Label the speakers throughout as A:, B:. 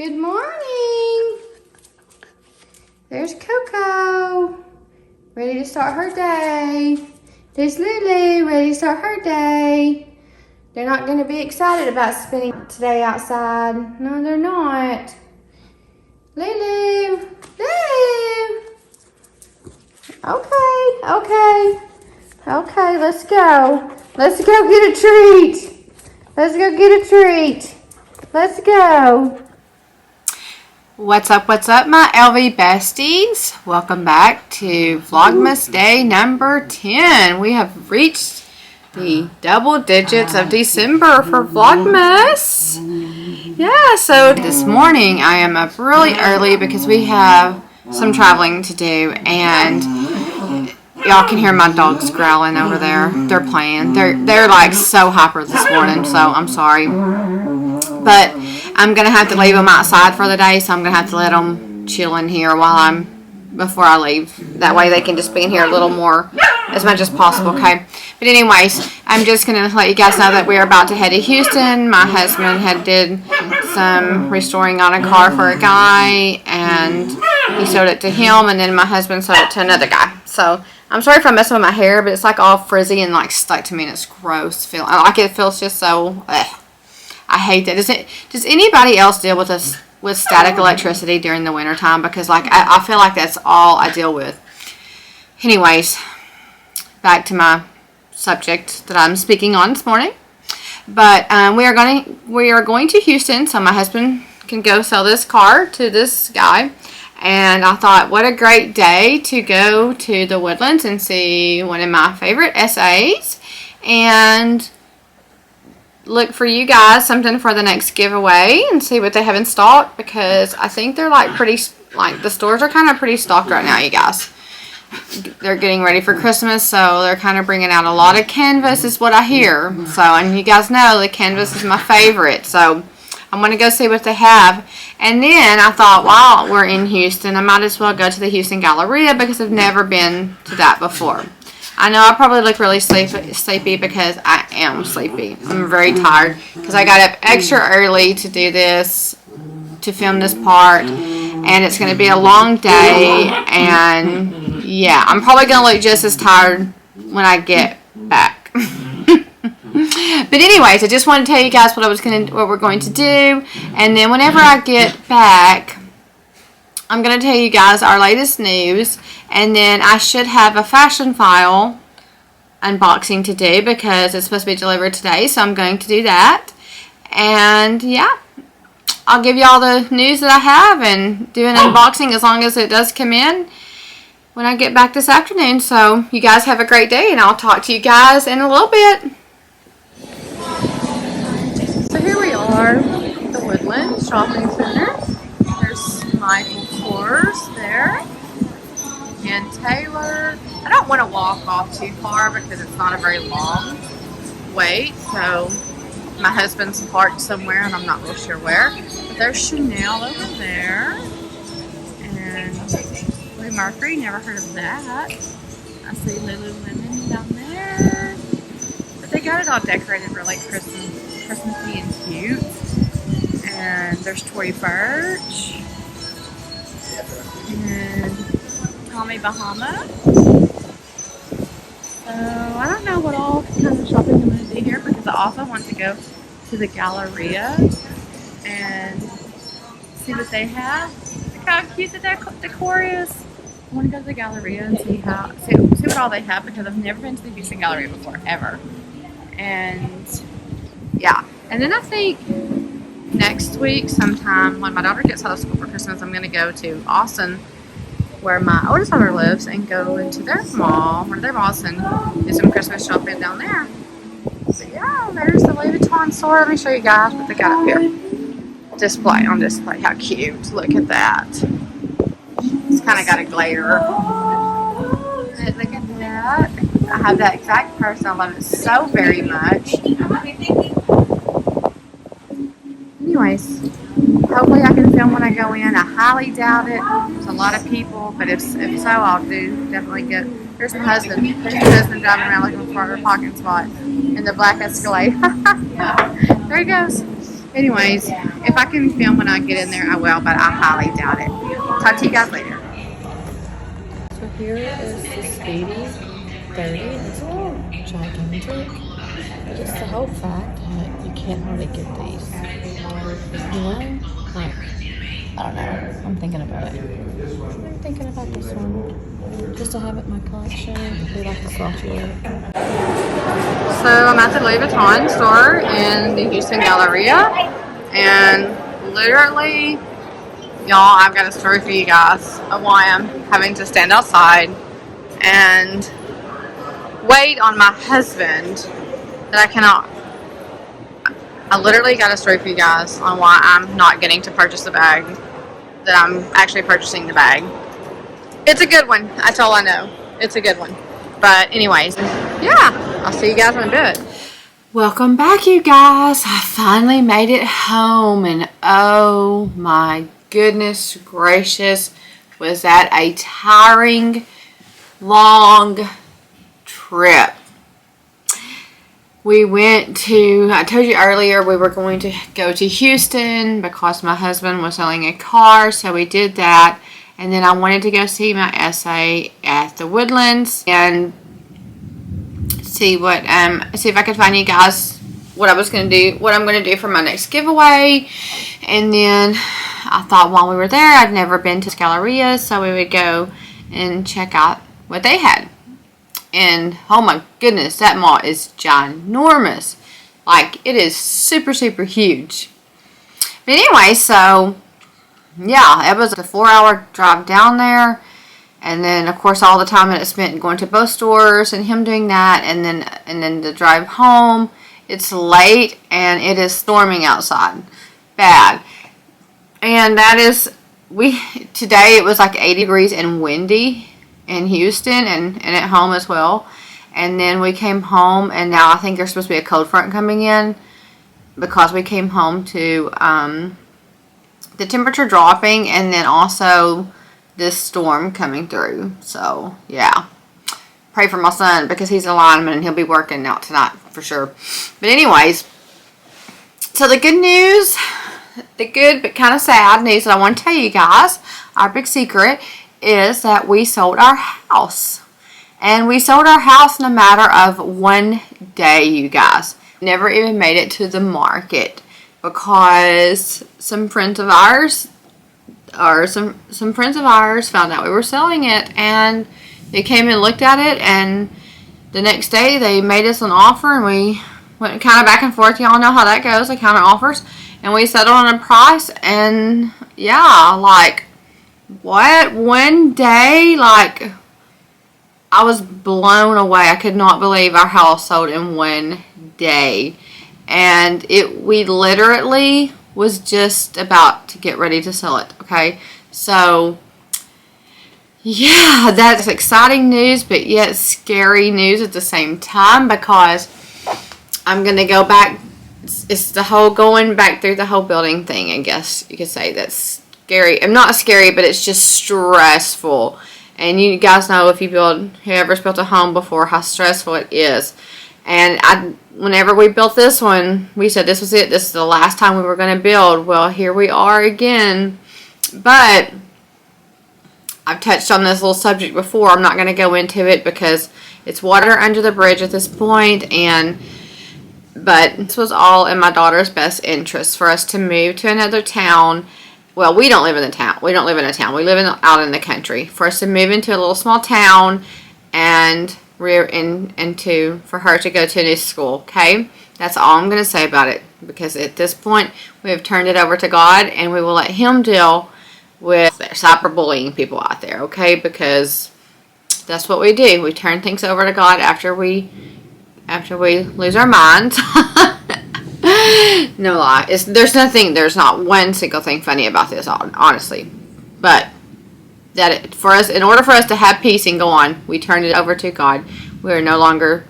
A: Good morning. There's Coco, ready to start her day. There's Lulu, ready to start her day. They're not going to be excited about spending today outside. No, they're not. Lulu, Lulu. Okay, let's go. Let's go get a treat. Let's go get a treat. Let's go. What's up, my LV besties? Welcome back to Vlogmas day number 10. We have reached the double digits of December for Vlogmas. Yeah, so this morning I am up really early because we have some traveling to do, and y'all can hear my dogs growling over there. They're playing. They're like so hyper this morning, so I'm sorry. But I'm going to have to leave them outside for the day, so I'm going to have to let them chill in here before I leave. That way they can just be in here a little more, as much as possible, okay? But anyways, I'm just going to let you guys know that we're about to head to Houston. My husband did some restoring on a car for a guy, and he sold it to him, and then my husband sold it to another guy. So I'm sorry if I'm messing with my hair, but it's like all frizzy and like stuck to me, and it's gross. It feels just so, I hate that. Does anybody else deal with static electricity during the wintertime? Because like I feel like that's all I deal with. Anyways, back to my subject that I'm speaking on this morning. But we are going to Houston, so my husband can go sell this car to this guy. And I thought, what a great day to go to the Woodlands and see one of my favorite SAs and look for you guys something for the next giveaway and see what they have in stock, because I think they're the stores are kind of pretty stocked right now, you guys. They're getting ready for Christmas, so they're kind of bringing out a lot of canvas is what I hear. So, and you guys know the canvas is my favorite, so I'm going to go see what they have. And then I thought, while we're in Houston, I might as well go to the Houston Galleria because I've never been to that before. I know I probably look really sleepy because I am sleepy. I'm very tired because I got up extra early to do this, to film this part, and it's going to be a long day, and yeah, I'm probably going to look just as tired when I get back. But anyways, I just want to tell you guys what we're going to do, and then whenever I get back, I'm going to tell you guys our latest news, and then I should have a Fashionphile unboxing to do because it's supposed to be delivered today, so I'm going to do that. And yeah, I'll give you all the news that I have and do an unboxing as long as it does come in when I get back this afternoon. So you guys have a great day, and I'll talk to you guys in a little bit. So here we are at the Woodlands Shopping Center. There's Michael Kors there, and Taylor. I don't want to walk off too far because it's not a very long wait, so my husband's parked somewhere and I'm not real sure where. But there's Chanel over there, and Blue Mercury, never heard of that. I see Lululemon down there, but they got it all decorated really Christmassy and cute. And there's Tory Burch and Tommy Bahama. So I don't know what all kind of shopping I'm going to do here, because I also want to go to the Galleria and see what they have. Look how cute the decor is. I want to go to the Galleria and see what all they have, because I've never been to the Houston Galleria before, ever. And yeah, and then I think next week sometime when my daughter gets out of school for Christmas, I'm going to go to Austin, where my oldest daughter lives, and go into their mall, one of their malls, and do some Christmas shopping down there. So yeah, there's the Louis Vuitton store. Let me show you guys what they got up here. On display. How cute. Look at that. It's kind of got a glare. Look at that. I have that exact purse. I love it so very much. Anyways, hopefully I can film when I go in. I highly doubt it. There's a lot of people, but if so, I'll definitely get. Here's my husband. There's my husband driving around looking for a parking spot in the black Escalade. There he goes. Anyways, if I can film when I get in there, I will, but I highly doubt it. Talk to you guys later. So here is the Speedy 30. It's gigantic. Just the whole fact that you can't hardly get these. You know? Like, I don't know. I'm thinking about it. I'm thinking about this one. Just to have it in my collection. Be like a slouchy look. So I'm at the Louis Vuitton store in the Houston Galleria. And literally, y'all, I've got a story for you guys of why I'm having to stand outside and wait on my husband that I cannot. I literally got a story for you guys on why I'm not getting to purchase the bag, that I'm actually purchasing the bag. It's a good one. That's all I know. It's a good one. But anyways, yeah, I'll see you guys in a bit. Welcome back, you guys. I finally made it home, and oh my goodness gracious, was that a tiring, long trip. We went to, I told you earlier, we were going to go to Houston because my husband was selling a car, so we did that. And then I wanted to go see my essay at the Woodlands and see what, see if I could find you guys what I was going to do, what I'm going to do for my next giveaway. And then I thought while we were there, I'd never been to Galleria, so we would go and check out what they had. And oh my goodness, that mall is ginormous. Like, it is super, super huge. But anyway, so yeah, it was a 4-hour drive down there. And then, of course, all the time that it spent going to both stores and him doing that. And then the drive home. It's late and it is storming outside. Bad. And that is, today it was like 80 degrees and windy in Houston and at home as well. And then we came home, and now I think there's supposed to be a cold front coming in because we came home to the temperature dropping and then also this storm coming through. So yeah, pray for my son because he's a lineman and he'll be working out tonight for sure. But anyways, so the good news, the good but kind of sad news that I want to tell you guys, our big secret, is that we sold our house. And we sold our house in a matter of 1 day, you guys. Never even made it to the market because some friends of ours found out we were selling it, and they came and looked at it, and the next day they made us an offer, and we went kind of back and forth. Y'all know how that goes, the counter offers, and we settled on a price. And yeah, like, what? 1 day? Like, I was blown away. I could not believe our house sold in 1 day. And we literally was just about to get ready to sell it, okay? So, yeah, that's exciting news, but yet scary news at the same time, because I'm going to go back. It's the whole going back through the whole building thing, I guess you could say. That's scary. I'm not scary, but it's just stressful. And you guys know, if you whoever's built a home before, how stressful it is. And whenever we built this one, we said this was it. This is the last time we were going to build. Well, here we are again. But I've touched on this little subject before. I'm not going to go into it because it's water under the bridge at this point. But this was all in my daughter's best interest for us to move to another town. Well, we don't live in the town. We don't live in a town. We live out in the country. For us to move into a little small town and for her to go to a new school, okay? That's all I'm going to say about it, because at this point we have turned it over to God, and we will let Him deal with cyberbullying people out there, okay? Because that's what we do. We turn things over to God after we lose our minds. No lie. There's not one single thing funny about this, honestly. But in order for us to have peace and go on, we turn it over to God. We are no longer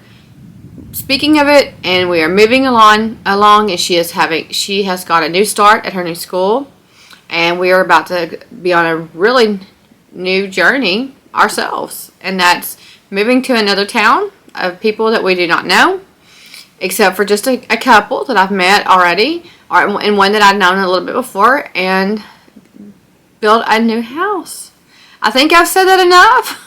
A: speaking of it, and we are moving along, and she has got a new start at her new school, and we are about to be on a really new journey ourselves, and that's moving to another town of people that we do not know, except for just a couple that I've met already. and one that I'd known a little bit before, and build a new house. I think I've said that enough.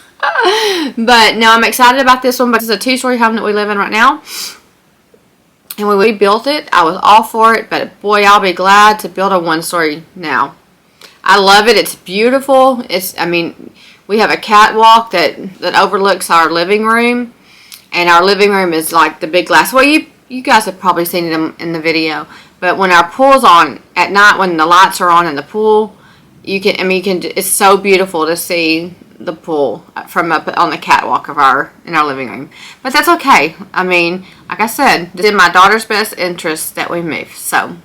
A: But no, I'm excited about this one because it's a 2-story home that we live in right now. And when we built it, I was all for it, but boy, I'll be glad to build a 1-story now. I love it. It's beautiful. I mean, we have a catwalk that overlooks our living room, and our living room is like the big glass. Well, you guys have probably seen it in the video, but when our pool's on at night, when the lights are on in the pool, it's so beautiful to see the pool from up on the catwalk in our living room. But that's okay. I mean, like I said, it's in my daughter's best interest that we move. So,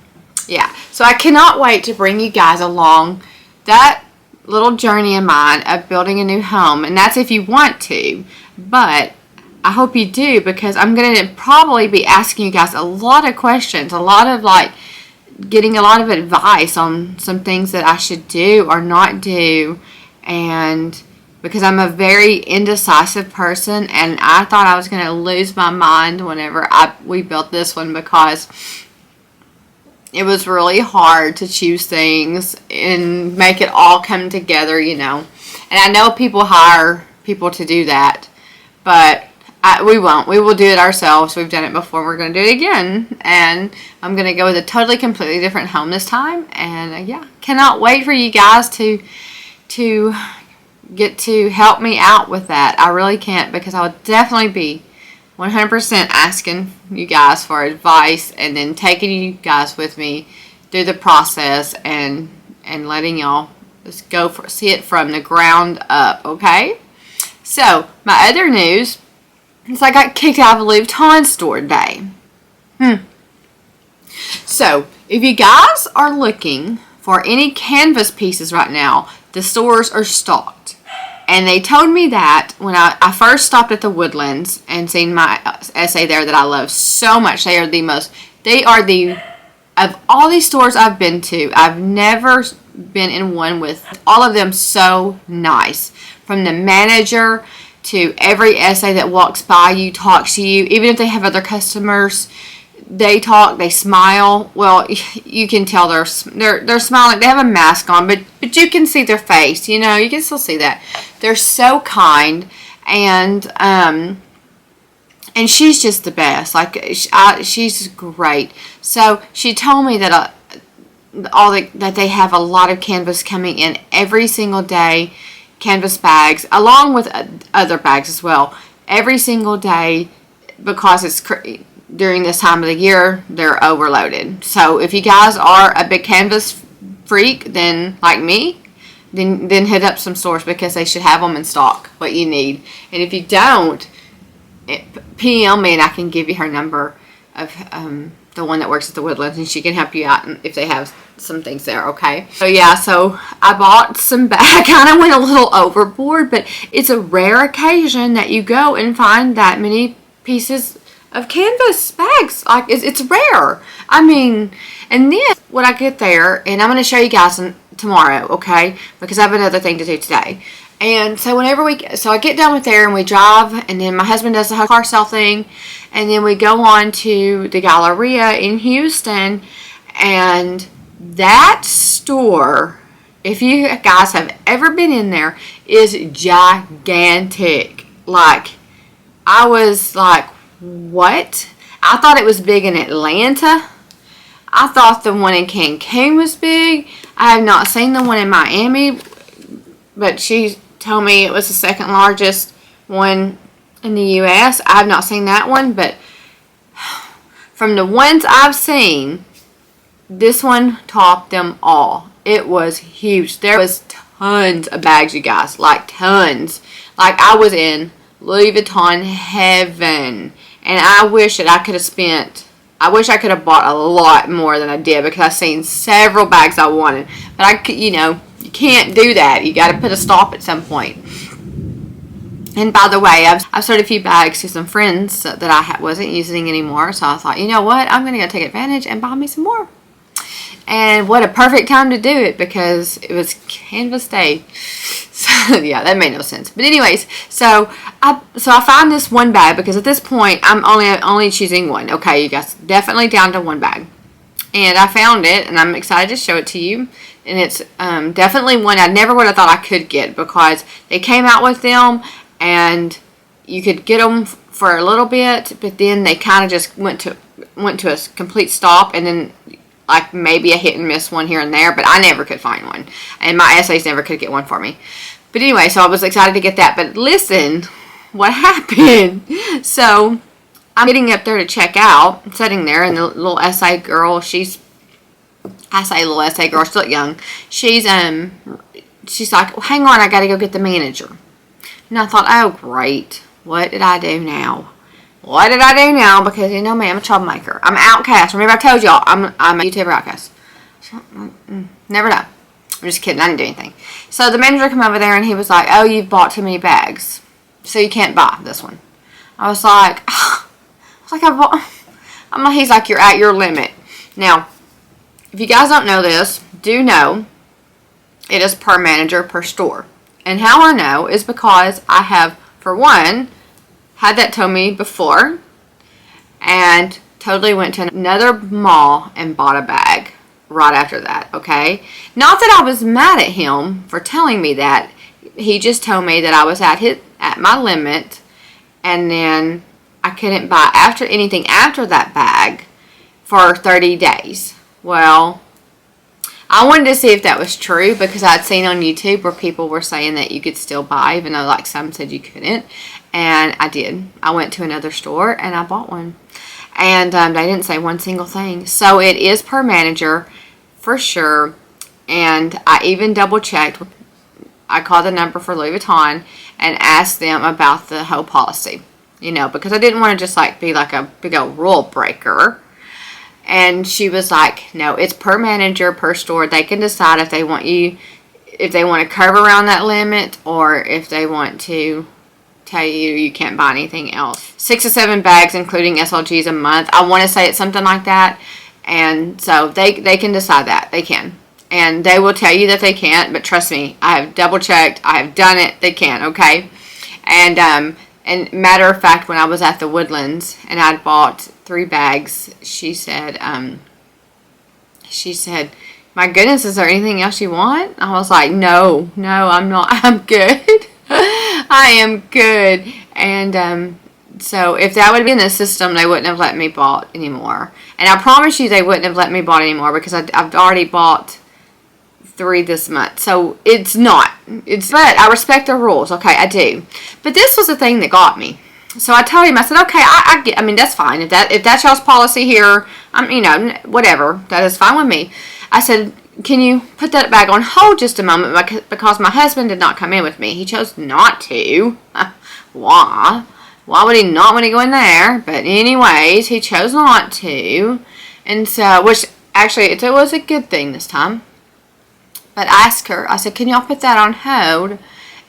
A: yeah. So I cannot wait to bring you guys along that little journey of mine of building a new home. And that's if you want to. But I hope you do, because I'm going to probably be asking you guys a lot of questions, a lot of getting a lot of advice on some things that I should do or not do. And because I'm a very indecisive person, and I thought I was going to lose my mind whenever we built this one, because it was really hard to choose things and make it all come together, you know. And I know people hire people to do that, but we won't. We will do it ourselves. We've done it before. We're going to do it again. And I'm going to go with a totally, completely different home this time. And yeah, cannot wait for you guys to get to help me out with that. I really can't, because I would definitely be 100% asking you guys for advice, and then taking you guys with me through the process and letting y'all just see it from the ground up, okay? So, my other news is I got kicked out of a Louis Vuitton store today. So, if you guys are looking for any canvas pieces right now, the stores are stocked. And they told me that when I first stopped at the Woodlands and seen my essay there that I love so much. Of all these stores I've been to, I've never been in one with all of them so nice. From the manager to every essay that walks by you, talks to you. Even if they have other customers, they talk, they smile. Well, you can tell they're smiling. They have a mask on, but you can see their face. You know, you can still see that. They're so kind, and she's just the best. She's great. So she told me that that they have a lot of canvas coming in every single day, canvas bags, along with other bags as well, every single day, because it's during this time of the year, they're overloaded. So if you guys are a big canvas freak, then like me, then hit up some stores, because they should have them in stock, what you need. And if you don't, PM me and I can give you her number of the one that works at the Woodlands, and she can help you out if they have some things there, okay? So yeah, so I bought some bags. I kind of went a little overboard, but it's a rare occasion that you go and find that many pieces of canvas bags. Like, it's rare. I mean, and then when I get there, and I'm going to show you guys tomorrow, okay? Because I have another thing to do today. And so so I get done with there and we drive, and then my husband does the whole car sale thing, and then we go on to the Galleria in Houston, and that store, if you guys have ever been in there, is gigantic. Like, I was like, what? I thought it was big in Atlanta. I thought the one in Cancun was big. I have not seen the one in Miami, but she told me it was the second largest one in the U.S. I have not seen that one, but from the ones I've seen, this one topped them all. It was huge. There was tons of bags, you guys, like tons. Like, I was in Louis Vuitton heaven. And I wish that I could have bought a lot more than I did, because I've seen several bags I wanted. But you can't do that. You got to put a stop at some point. And by the way, I've sold a few bags to some friends that I wasn't using anymore. So I thought, you know what? I'm going to go take advantage and buy me some more. And what a perfect time to do it, because it was canvas day. So, yeah, that made no sense. But anyways, so I found this one bag, because at this point I'm only choosing one. Okay, you guys, definitely down to one bag. And I found it, and I'm excited to show it to you. And it's definitely one I never would have thought I could get, because they came out with them, and you could get them for a little bit, but then they kind of just went to a complete stop, and then like maybe a hit and miss one here and there, but I never could find one, and my essays never could get one for me. But anyway, so I was excited to get that. But listen, what happened? So I'm getting up there to check out, I'm sitting there, and the little essay girl, I say little essay girl, still young, she's like, well, hang on, I gotta go get the manager. And I thought, oh great, what did I do now? What did I do now? Because you know me, I'm a troublemaker. I'm an outcast. Remember I told y'all, I'm a YouTuber outcast. So, never know. I'm just kidding. I didn't do anything. So the manager came over there, and he was like, oh, you've bought too many bags, so you can't buy this one. I was like, he's like, you're at your limit. Now, if you guys don't know this, do know it is per manager, per store. And how I know is because I have, for one, had that told me before, and totally went to another mall and bought a bag right after that, okay? Not that I was mad at him for telling me that. He just told me that I was at my limit, and then I couldn't buy anything after that bag for 30 days. Well, I wanted to see if that was true, because I'd seen on YouTube where people were saying that you could still buy, even though like some said you couldn't. And I did. I went to another store and I bought one. And they didn't say one single thing. So it is per manager for sure. And I even double checked. I called the number for Louis Vuitton and asked them about the whole policy. You know, because I didn't want to just like be like a big old rule breaker. And she was like, no, it's per manager, per store. They can decide if they want to curve around that limit, or if they want to tell you can't buy anything else. 6 to 7 bags, including SLGs a month. I want to say it's something like that. And so they can decide that. They can. And they will tell you that they can't, but trust me, I have double checked. I have done it. They can, okay? And matter of fact, when I was at the Woodlands and I'd bought 3 bags, she said, my goodness, is there anything else you want? I was like, no, I'm not. I'm good. I am good. And so if that would have been the system, they wouldn't have let me bought anymore. And I promise you they wouldn't have let me bought anymore, because I've already bought 3 this month. So it's not. But I respect their rules. Okay, I do. But this was the thing that got me. So I told him, I said, okay, I mean, that's fine. If that's y'all's policy here, whatever. That is fine with me. I said, can you put that bag on hold just a moment, because my husband did not come in with me. He chose not to. Why? Why would he not want to go in there? But anyways, he chose not to. And so, which actually, it was a good thing this time. But I asked her, I said, can y'all put that on hold?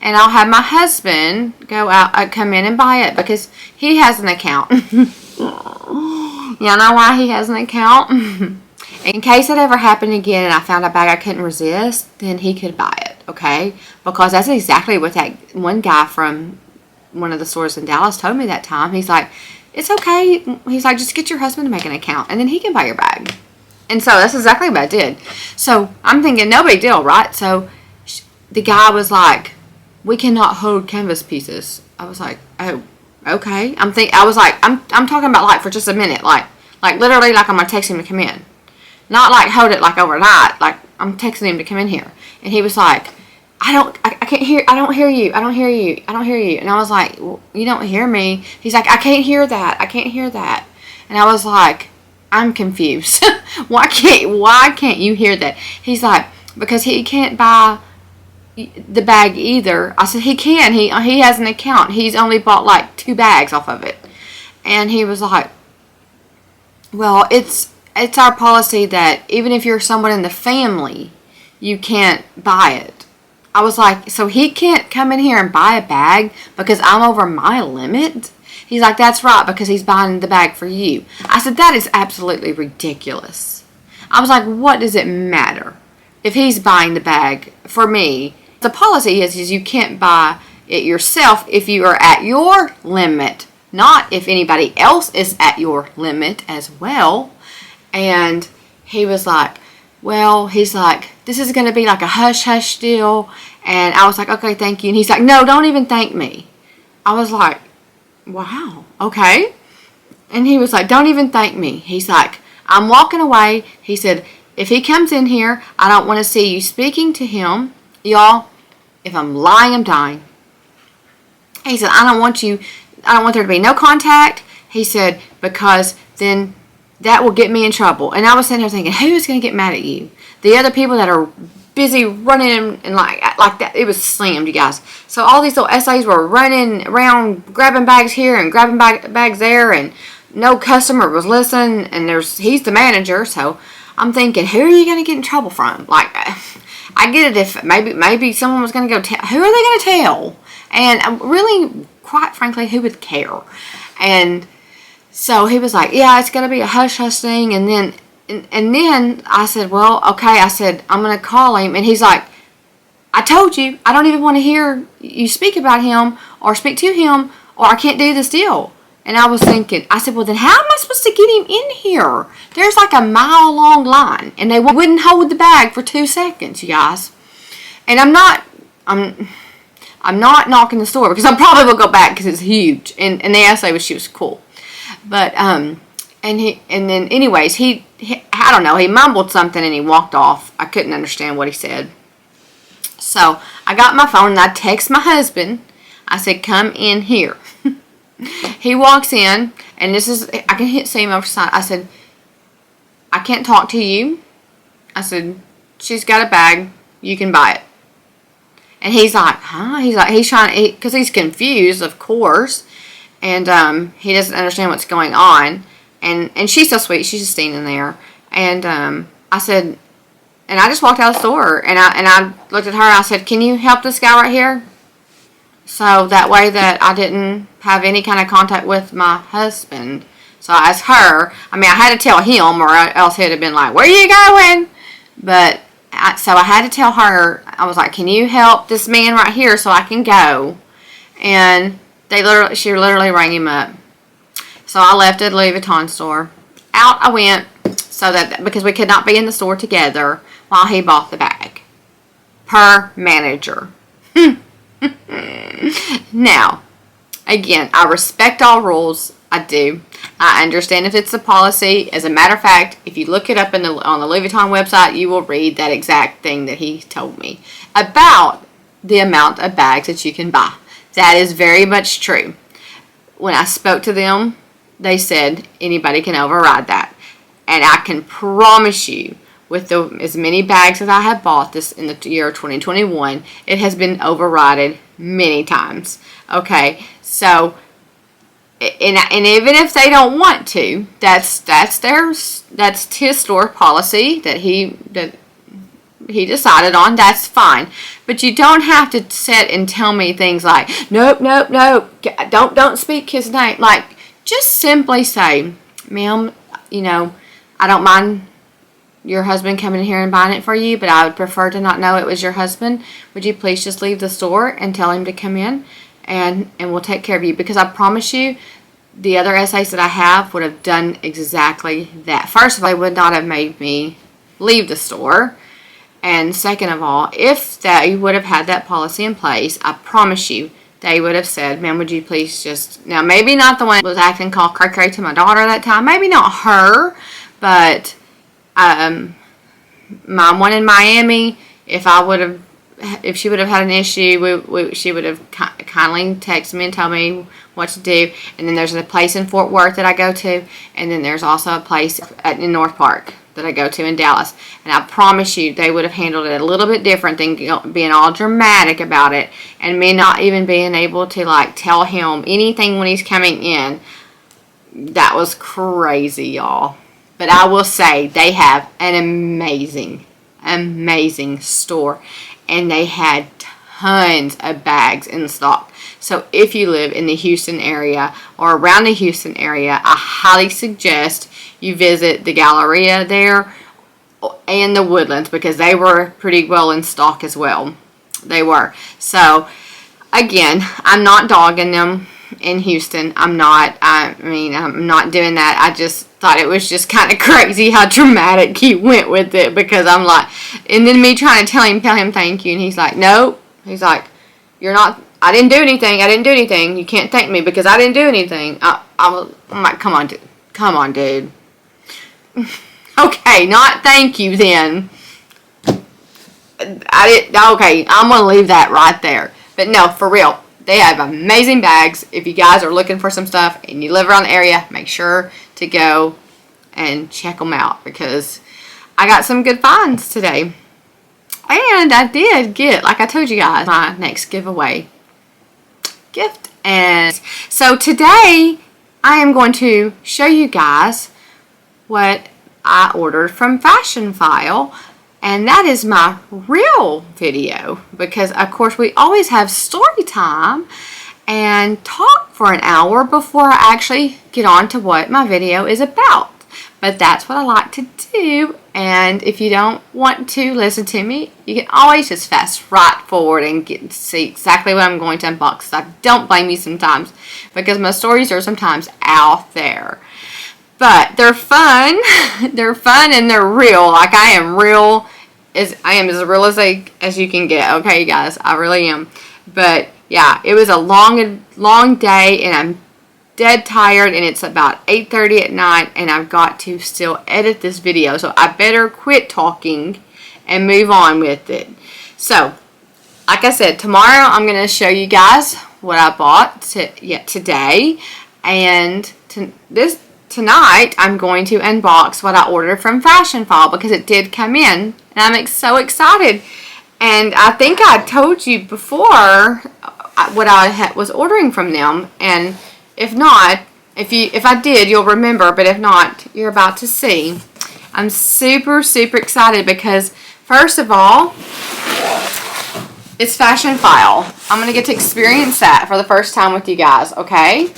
A: And I'll have my husband go out, come in and buy it, because he has an account. Y'all know why he has an account? In case it ever happened again and I found a bag I couldn't resist, then he could buy it, okay? Because that's exactly what that one guy from one of the stores in Dallas told me that time. He's like, it's okay. He's like, just get your husband to make an account, and then he can buy your bag. And so that's exactly what I did. So I'm thinking, no big deal, right? So the guy was like, we cannot hold canvas pieces. I was like, oh, okay. I'm talking about like for just a minute, like literally like I'm gonna text him to come in. Not like hold it like overnight. Like I'm texting him to come in here. And he was like, I don't hear you. And I was like, well, you don't hear me. He's like, I can't hear that. And I was like, I'm confused. Why can't you hear that? He's like, because he can't buy the bag either. I said, he can. He has an account. He's only bought like 2 bags off of it. And he was like, well, it's our policy that even if you're someone in the family, you can't buy it. I was like, so he can't come in here and buy a bag because I'm over my limit? He's like, that's right, because he's buying the bag for you. I said, that is absolutely ridiculous. I was like, what does it matter if he's buying the bag for me? The policy is you can't buy it yourself if you are at your limit, not if anybody else is at your limit as well. And he was like, well, he's like, this is going to be like a hush-hush deal. And I was like, okay, thank you. And he's like, no, don't even thank me. I was like, wow, okay. And he was like, don't even thank me. He's like, I'm walking away. He said, if he comes in here, I don't want to see you speaking to him. Y'all, if I'm lying, I'm dying. He said, I don't want there to be no contact. He said, because then that will get me in trouble. And I was sitting there thinking, who is going to get mad at you? The other people that are busy running and like that. It was slammed, you guys. So all these little essays were running around, grabbing bags here and grabbing bags there, and no customer was listening. And he's the manager, so I'm thinking, who are you going to get in trouble from? Like, I get it if maybe someone was going to go tell. Who are they going to tell? And really, quite frankly, who would care? And so he was like, yeah, it's going to be a hush-hush thing. And then I said, well, okay. I said, I'm going to call him. And he's like, I told you, I don't even want to hear you speak about him or speak to him, or I can't do this deal. And I was thinking, I said, well, then how am I supposed to get him in here? There's like a mile-long line, and they wouldn't hold the bag for 2 seconds, you guys. And I'm not knocking the store, because I probably will go back because it's huge. And the essay she was cool. But, and then anyways, he I don't know, he mumbled something and he walked off. I couldn't understand what he said. So I got my phone and I text my husband. I said, come in here. He walks in, and I can see him over the side. I said, I can't talk to you. I said, she's got a bag. You can buy it. And he's like, huh? He's trying, because he's confused, of course. And he doesn't understand what's going on. And she's so sweet. She's just standing there. And I said, and I just walked out of the store. And I looked at her and I said, can you help this guy right here? So that way that I didn't have any kind of contact with my husband. So I asked her. I mean, I had to tell him, or else he'd have been like, where are you going? But so I had to tell her. I was like, can you help this man right here so I can go? And she literally rang him up. So I left at Louis Vuitton store. Out I went, because we could not be in the store together while he bought the bag. Per manager. Now, again, I respect all rules. I do. I understand if it's a policy. As a matter of fact, if you look it up on the Louis Vuitton website, you will read that exact thing that he told me about the amount of bags that you can buy. That is very much true. When I spoke to them, they said anybody can override that. And I can promise you, with as many bags as I have bought this in the year 2021, it has been overridden many times. Okay, so, and even if they don't want to, that's his store policy that he decided on. That's fine. But you don't have to sit and tell me things like, nope, don't speak his name. Like, just simply say, ma'am, I don't mind your husband coming in here and buying it for you, but I would prefer to not know it was your husband. Would you please just leave the store and tell him to come in, and we'll take care of you? Because I promise you, the other essays that I have would have done exactly that. First of all, they would not have made me leave the store. And second of all, if they would have had that policy in place, I promise you, they would have said, ma'am, would you please just, now maybe not the one that was acting call cray to my daughter that time, maybe not her, but my one in Miami, if she would have had an issue, she would have kindly texted me and told me what to do. And then there's a place in Fort Worth that I go to, and then there's also a place in North Park that I go to in Dallas. And I promise you, they would have handled it a little bit different than being all dramatic about it, and me not even being able to like tell him anything when he's coming in. That was crazy, y'all. But I will say, they have an amazing store. And they had tons of bags in stock. So if you live in the Houston area or around the Houston area, I highly suggest you visit the Galleria there and the Woodlands, because they were pretty well in stock as well. They were. So, again, I'm not dogging them in Houston. I'm not doing that. thought it was just kind of crazy how dramatic he went with it, because I'm like, and then me trying to tell him thank you, and he's like, nope. He's like, you're not, I didn't do anything. You can't thank me because I didn't do anything. I'm like, come on, dude. Okay, not thank you then. Okay, I'm going to leave that right there. But no, for real, they have amazing bags. If you guys are looking for some stuff and you live around the area, make sure to go and check them out, because I got some good finds today. And I did get, like I told you guys, my next giveaway gift. And so today I am going to show you guys what I ordered from Fashionphile. And that is my real video, because of course we always have story time and talk for an hour before I actually get on to what my video is about. But that's what I like to do, and if you don't want to listen to me, you can always just fast right forward and get to see exactly what I'm going to unbox. I don't blame you sometimes, because my stories are sometimes out there. But they're fun. They're fun and they're real. Like I am as real as you can get. Okay, guys, I really am. But yeah, it was a long day, and I'm dead tired, and it's about 8:30 at night, and I've got to still edit this video, so I better quit talking and move on with it. So, like I said, tomorrow I'm going to show you guys what I bought today, and tonight I'm going to unbox what I ordered from Fashionphile, because it did come in, and I'm so excited. And I think I told you before what I was ordering from them, and if not, if I did, you'll remember, but if not, you're about to see. I'm super excited because, first of all, it's Fashionphile. I'm going to get to experience that for the first time with you guys, okay?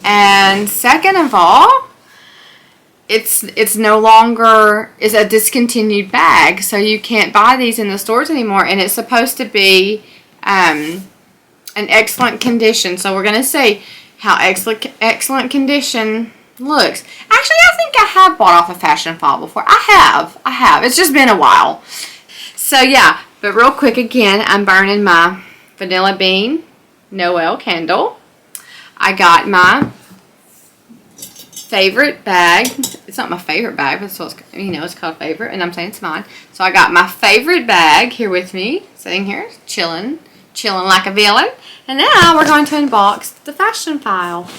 A: And second of all, it's no longer is a discontinued bag, so you can't buy these in the stores anymore, and it's supposed to be in excellent condition. So we're going to see how excellent condition looks. Actually, I think I have bought off of Fashionphile before. I have. It's just been a while. So yeah, but real quick again, I'm burning my Vanilla Bean Noel candle. I got my favorite bag. It's not my favorite bag, but it's called favorite, and I'm saying it's mine. So I got my favorite bag here with me, sitting here, chilling like a villain. And now we're going to unbox the Fashionphile.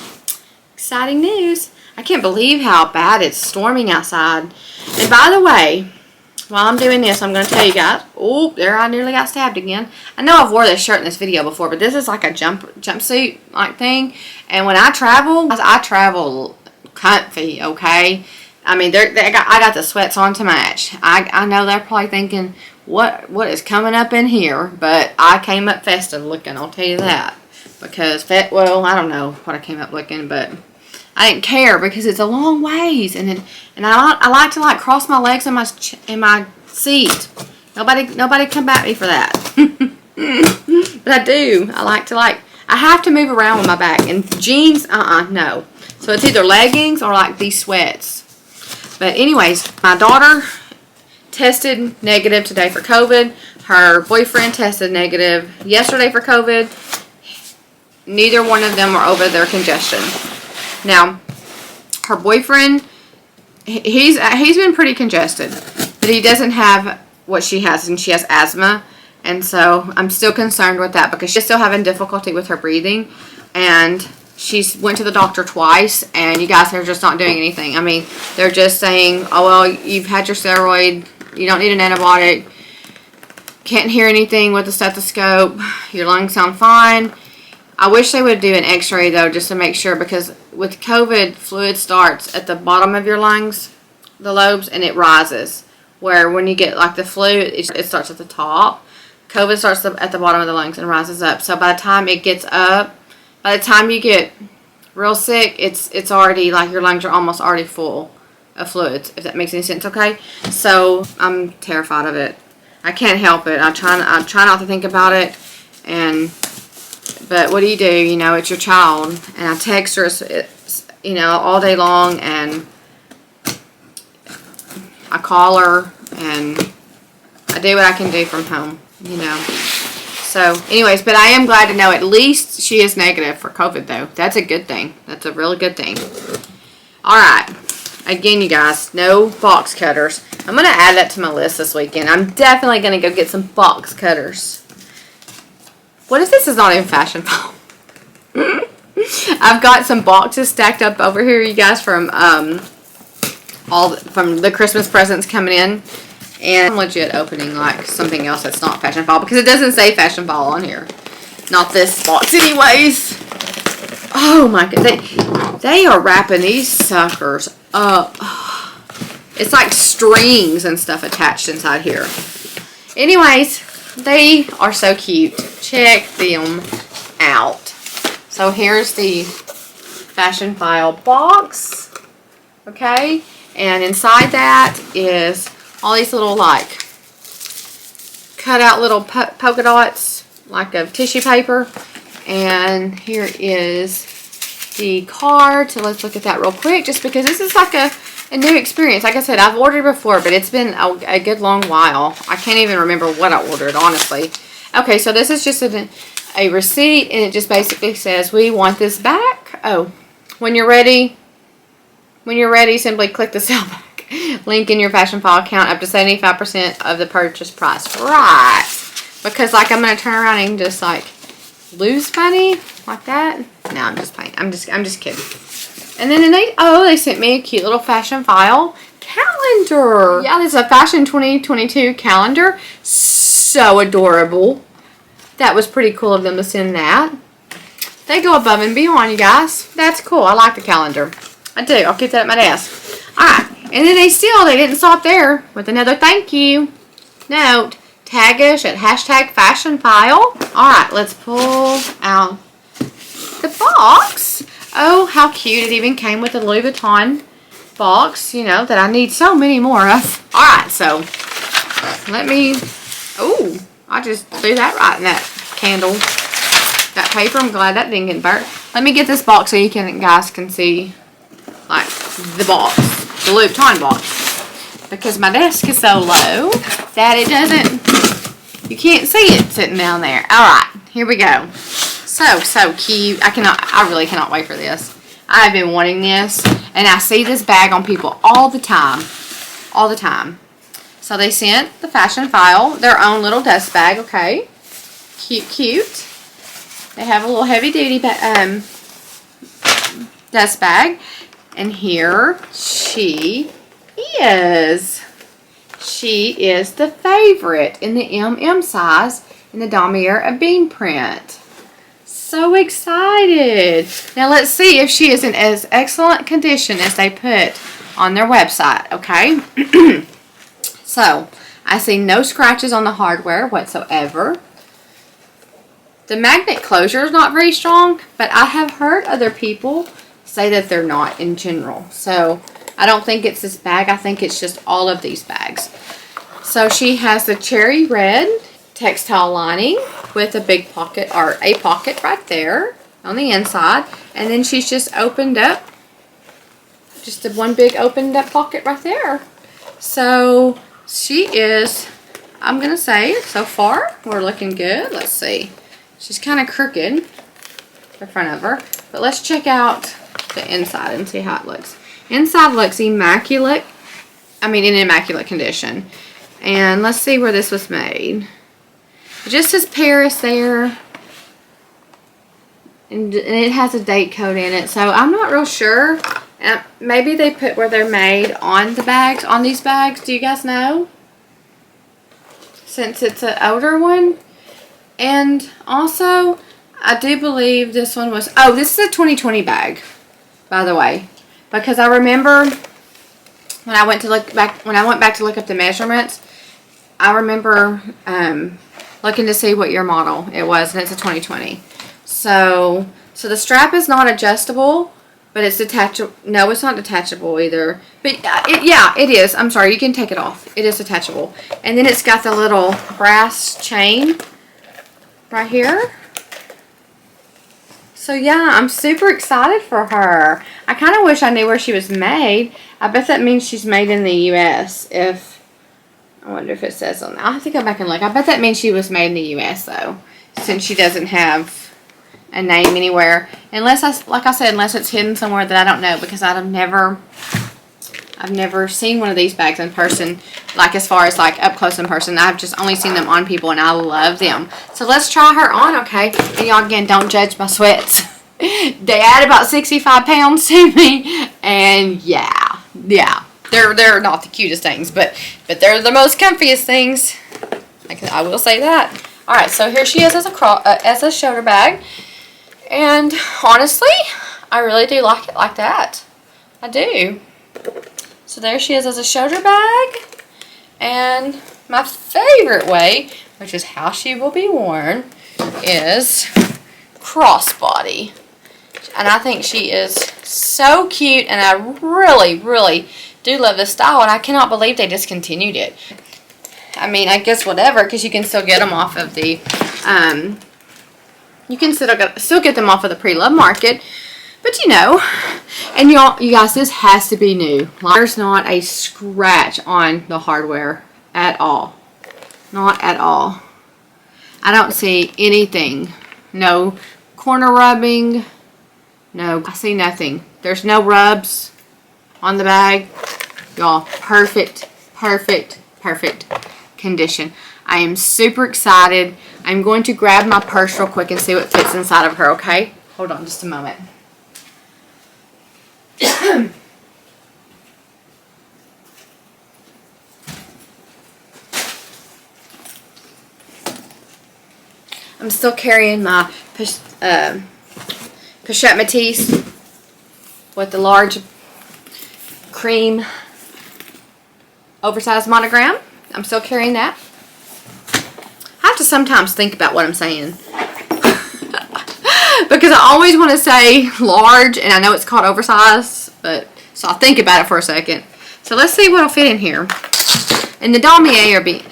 A: Exciting news. I can't believe how bad it's storming outside. And by the way, while I'm doing this, I'm going to tell you guys, oh, there I nearly got stabbed again. I know I've wore this shirt in this video before, but this is like a jumpsuit like thing. And when I travel comfy, okay? I mean, I got the sweats on to match. I know they're probably thinking, what is coming up in here? But I came up festive looking, I'll tell you that. Because, well, I don't know what I came up looking, but I didn't care because it's a long ways, and I like to like cross my legs in my seat. Nobody come at me for that. But I do. I have to move around with my back, and jeans, no. So it's either leggings or like these sweats. But anyways, my daughter tested negative today for COVID. Her boyfriend tested negative yesterday for COVID. Neither one of them were over their congestion. Now, her boyfriend, he's been pretty congested, but he doesn't have what she has, and she has asthma, and so I'm still concerned with that because she's still having difficulty with her breathing, and she's went to the doctor twice, and you guys are just not doing anything. I mean, they're just saying, oh, well, you've had your steroid, you don't need an antibiotic, can't hear anything with the stethoscope, your lungs sound fine. I wish they would do an x-ray, though, just to make sure, because with COVID, fluid starts at the bottom of your lungs, the lobes, and it rises. Where when you get, like, the flu, it starts at the top. COVID starts at the bottom of the lungs and rises up. So by the time it gets up, by the time you get real sick, it's already, like, your lungs are almost already full of fluids, if that makes any sense, okay? So I'm terrified of it. I can't help it. I try not to think about it, but what do? You know, it's your child. And I text her, all day long, and I call her and I do what I can do from home, you know. So, anyways, but I am glad to know at least she is negative for COVID, though. That's a good thing. That's a really good thing. All right. Again, you guys, no box cutters. I'm going to add that to my list this weekend. I'm definitely going to go get some box cutters. What is this? Is not even Fashionphile. I've got some boxes stacked up over here, you guys, from from the Christmas presents coming in. And I'm legit opening like something else that's not Fashionphile because it doesn't say Fashionphile on here. Not this box anyways. Oh my god. They are wrapping these suckers up. It's like strings and stuff attached inside here. Anyways, they are so cute. Check them out. So here's the Fashionphile box. Okay. And inside that is all these little like cut out little polka dots like of tissue paper. And here is the card. So let's look at that real quick just because this is like a new experience. Like I said, I've ordered before, but it's been a good long while. I can't even remember what I ordered, honestly. Okay, so this is just a receipt, and it just basically says, we want this back. Oh, when you're ready, simply click the sell back link in your Fashionphile account up to 75% of the purchase price. Right. Because like I'm going to turn around and just like lose money like that. No, I'm just playing. I'm just kidding. And then they sent me a cute little Fashionphile calendar. Yeah, this is a Fashion 2022 calendar. So adorable. That was pretty cool of them to send that. They go above and beyond, you guys. That's cool. I like the calendar. I do. I'll keep that at my desk. Alright. And then they didn't stop there with another thank you note. Tag us at #Fashionphile. Alright, let's pull out the box. Oh, how cute. It even came with a Louis Vuitton box, you know, that I need so many more of. Alright, so let me... Oh, I just threw that right in that candle. That paper, I'm glad that didn't get burnt. Let me get this box so you guys can see, like, the box. The Louis Vuitton box. Because my desk is so low that it doesn't... You can't see it sitting down there. Alright, here we go. So cute. I really cannot wait for this. I've been wanting this. And I see this bag on people all the time. All the time. So they sent the Fashionphile their own little dust bag, okay? Cute. They have a little heavy duty dust bag. And here she is. She is the favorite in the MM size in the damier bean print. So excited. Now let's see if she is in as excellent condition as they put on their website, okay? So, I see no scratches on the hardware whatsoever. The magnet closure is not very strong, but I have heard other people say that they're not in general. So, I don't think it's this bag. I think it's just all of these bags. So, she has the cherry red textile lining with a big pocket, or a pocket right there on the inside. And then she's just opened up, just the one big opened up pocket right there. So, she is, I'm going to say, so far, we're looking good. Let's see. She's kind of crooked, the front of her. But let's check out the inside and see how it looks. Inside looks immaculate. I mean, in immaculate condition. And let's see where this was made. It just says Paris there. And it has a date code in it. So I'm not real sure. Maybe they put where they're made on the bags, on these bags. Do you guys know? Since it's an older one. And also, I do believe this one was... Oh, this is a 2020 bag, by the way. Because I remember when I went back to look up the measurements, I remember looking to see what year model it was, and it's a 2020. So the strap is not adjustable, but it's detachable. No, it's not detachable either. But yeah, it is. I'm sorry, you can take it off. It is detachable. And then it's got the little brass chain right here. So yeah, I'm super excited for her. I kind of wish I knew where she was made. I bet that means she's made in the U.S. I wonder if it says on there. I'll have to go back and look. I bet that means she was made in the U.S. though, since she doesn't have a name anywhere. Unless, like I said, unless it's hidden somewhere that I don't know, because I've never seen one of these bags in person, like as far as like up close in person. I've just only seen them on people, and I love them. So let's try her on, okay? And y'all, again, don't judge my sweats. They add about 65 pounds to me, and yeah, they're not the cutest things, but they're the most comfiest things. I will say that. All right, so here she is as a shoulder bag, and honestly, I really do like it like that. I do. So there she is as a shoulder bag, and my favorite way, which is how she will be worn, is crossbody. And I think she is so cute, and I really, really do love this style, and I cannot believe they discontinued it. I mean, I guess whatever, because you can still get them off of the, you can still get them off of the pre-love market. But you know, and you guys, this has to be new. There's not a scratch on the hardware at all. Not at all. I don't see anything. No corner rubbing. No, I see nothing. There's no rubs on the bag. Y'all, perfect, perfect, perfect condition. I am super excited. I'm going to grab my purse real quick and see what fits inside of her, okay? Hold on just a moment. I'm still carrying my Pochette Matisse with the large cream oversized monogram. I'm still carrying that. I have to sometimes think about what I'm saying. Because I always want to say large, and I know it's called oversized, but so I'll think about it for a second. So let's see what'll fit in here. And the Damier bean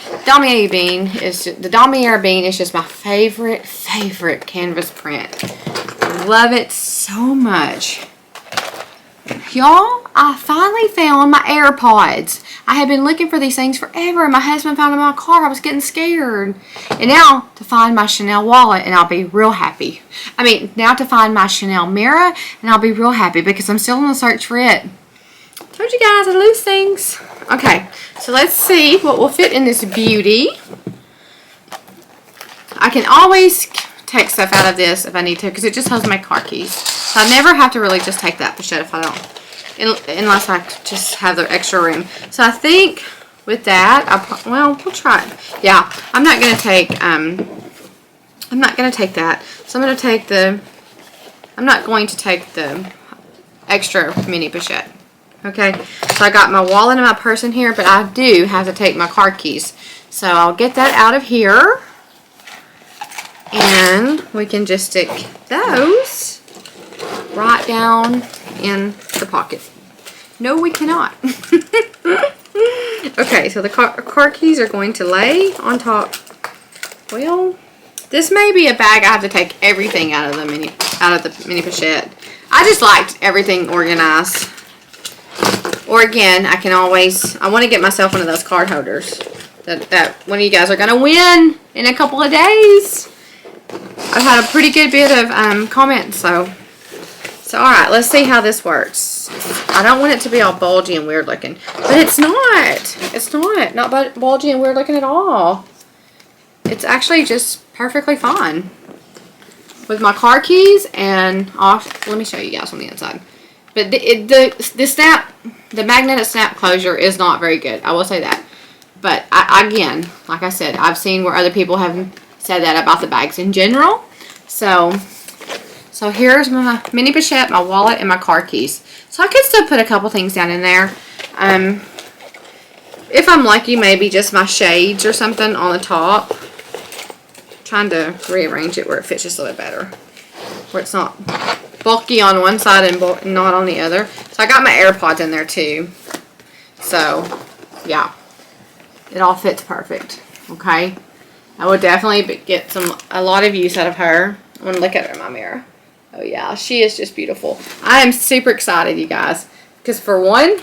A: is just my favorite canvas print. I love it so much. Y'all, I finally found my AirPods. I have been looking for these things forever, and my husband found them in my car. I was getting scared. And now to find my Chanel wallet, and I'll be real happy. I mean, now to find my Chanel mirror, and I'll be real happy because I'm still on the search for it. Told you guys I lose things. Okay, so let's see what will fit in this beauty. I can always take stuff out of this if I need to, because it just holds my car keys. So I never have to really just take that pochette if I don't, unless I just have the extra room. So I think with that, well, we'll try it. Yeah, I'm not gonna take that. So I'm not going to take the extra mini pochette. Okay, so I got my wallet and my purse in here, but I do have to take my car keys. So I'll get that out of here. And we can just stick those right down in the pocket. No, we cannot. Okay, so the car keys are going to lay on top. Well, this may be a bag I have to take everything out of the mini pochette. I just liked everything organized. Or again, I want to get myself one of those card holders that one of you guys are going to win in a couple of days. I've had a pretty good bit of comments, so alright, let's see how this works. I don't want it to be all bulgy and weird looking, but it's not. It's not bulgy and weird looking at all. It's actually just perfectly fine. With my car keys and off, let me show you guys on the inside. But the magnetic snap closure is not very good. I will say that. But again, like I said, I've seen where other people have said that about the bags in general. So here's my mini pochette, my wallet, and my car keys. So I could still put a couple things down in there. If I'm lucky, maybe just my shades or something on the top. Trying to rearrange it where it fits just a little bit better. Where it's not bulky on one side and not on the other. So I got my AirPods in there too. So, yeah. It all fits perfect. Okay. I will definitely get a lot of use out of her. I'm going to look at her in my mirror. Oh yeah, she is just beautiful. I am super excited, you guys, because for one,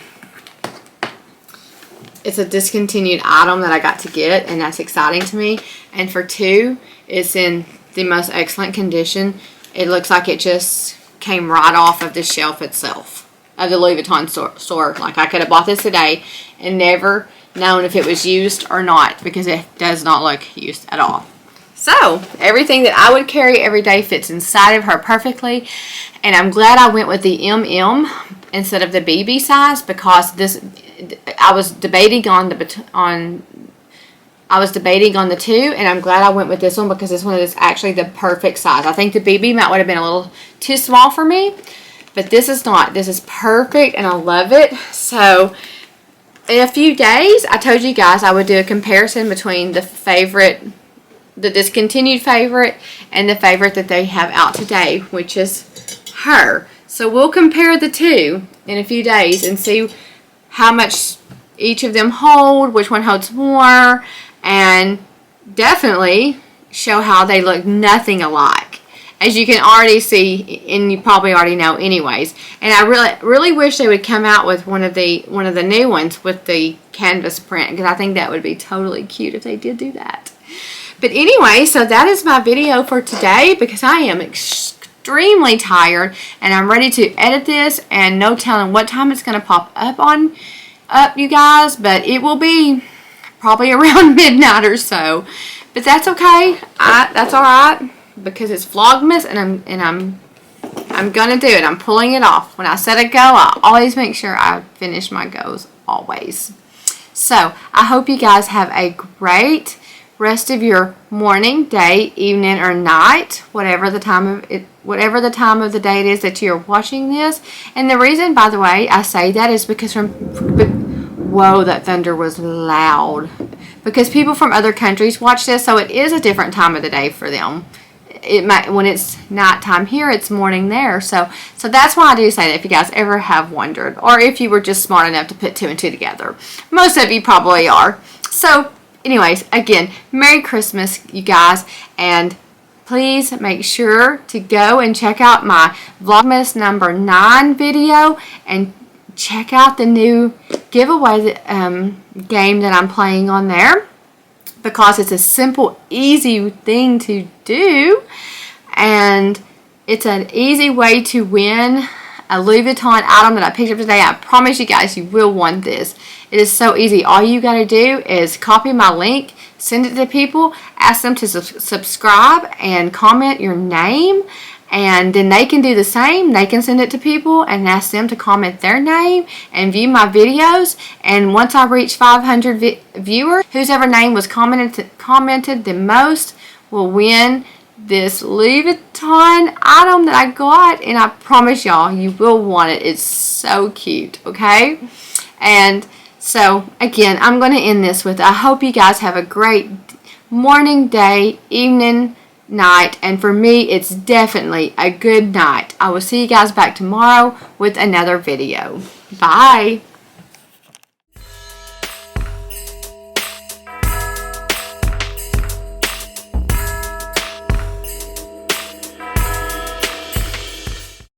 A: it's a discontinued item that I got to get, and that's exciting to me. And for two, it's in the most excellent condition. It looks like it just came right off of the shelf itself of the Louis Vuitton store. Like, I could have bought this today and never known if it was used or not, because it does not look used at all. So everything that I would carry every day fits inside of her perfectly, and I'm glad I went with the MM instead of the BB size, because this, I was debating on the two, and I'm glad I went with this one, because this one is actually the perfect size. I think the BB would have been a little too small for me, but this is not. This is perfect, and I love it. So in a few days, I told you guys I would do a comparison between the discontinued favorite and the favorite that they have out today, which is her. So we'll compare the two in a few days and see how much each of them hold, which one holds more, and definitely show how they look nothing alike, as you can already see, and you probably already know anyways. And I really wish they would come out with one of the new ones with the canvas print, because I think that would be totally cute if they did do that. But anyway, so that is my video for today, because I am extremely tired and I'm ready to edit this, and no telling what time it's going to pop up you guys, but it will be probably around midnight or so. But that's okay. That's all right, because it's Vlogmas, and I'm gonna do it. I'm pulling it off. When I set a go, I always make sure I finish my goals, always. So I hope you guys have a great rest of your morning, day, evening, or night, whatever the time of the day it is that you're watching this. And the reason, by the way, I say that is because whoa, that thunder was loud. Because people from other countries watch this, so it is a different time of the day for them. It might, when it's nighttime here, it's morning there. So that's why I do say that, if you guys ever have wondered, or if you were just smart enough to put two and two together. Most of you probably are. So anyways, again, Merry Christmas, you guys, and please make sure to go and check out my Vlogmas number 9 video, and check out the new giveaway game that I'm playing on there, because it's a simple, easy thing to do, and it's an easy way to win a Louis Vuitton item that I picked up today. I promise you guys, you will want this. It is so easy. All you got to do is copy my link, send it to people, ask them to subscribe and comment your name, and then they can do the same. They can send it to people and ask them to comment their name and view my videos. And once I reach 500 viewers, whoever name was commented the most will win this Louis Vuitton item that I got. And I promise y'all, you will want it. It's so cute, okay? And so, again, I'm going to end this with, I hope you guys have a great morning, day, evening, night, and for me, it's definitely a good night. I will see you guys back tomorrow with another video. Bye!